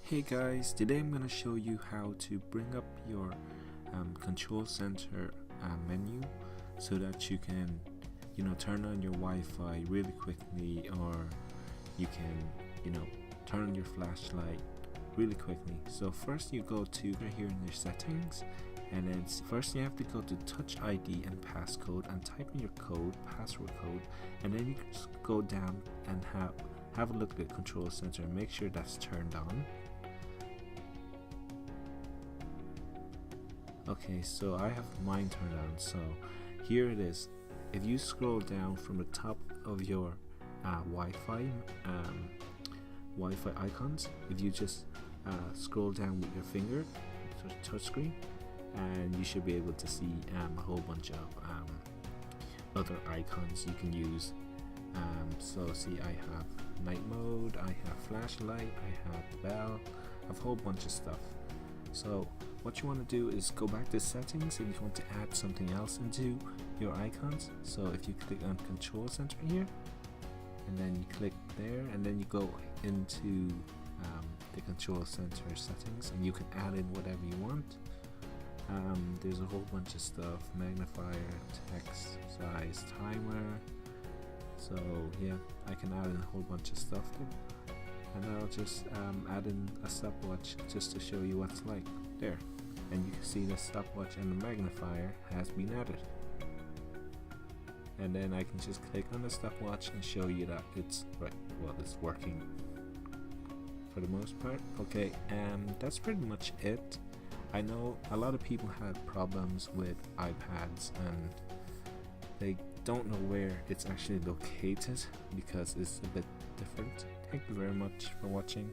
Hey guys, today I'm going to show you how to bring up your control center menu so that you can turn on your Wi-Fi really quickly, or you can turn on your flashlight really quickly. So first you go to right here in your settings, and then first you have to go to touch ID and passcode and type in your password code, and then you just go down and have a look at the control center and make sure that's turned on. Okay, so I have mine turned on, so here it is. If you scroll down from the top of your Wi-Fi icons, if you just scroll down with your finger to the touch screen, and you should be able to see a whole bunch of other icons you can use. So see, I have night mode, I have flashlight, I have bell, I have a whole bunch of stuff. So what you want to do is go back to settings if you want to add something else into your icons. So if you click on control center here, and then you click there, and then you go into the control center settings, and you can add in whatever you want. There's a whole bunch of stuff: magnifier, text size, timer. So yeah, I can add in a whole bunch of stuff there. And I'll just add in a stopwatch just to show you what's like there, and you can see the stopwatch and the magnifier has been added. And then I can just click on the stopwatch and show you that it's it's working for the most part. Okay, and that's pretty much it. I know a lot of people had problems with iPads and they don't know where it's actually located because it's a bit different. Thank you very much for watching.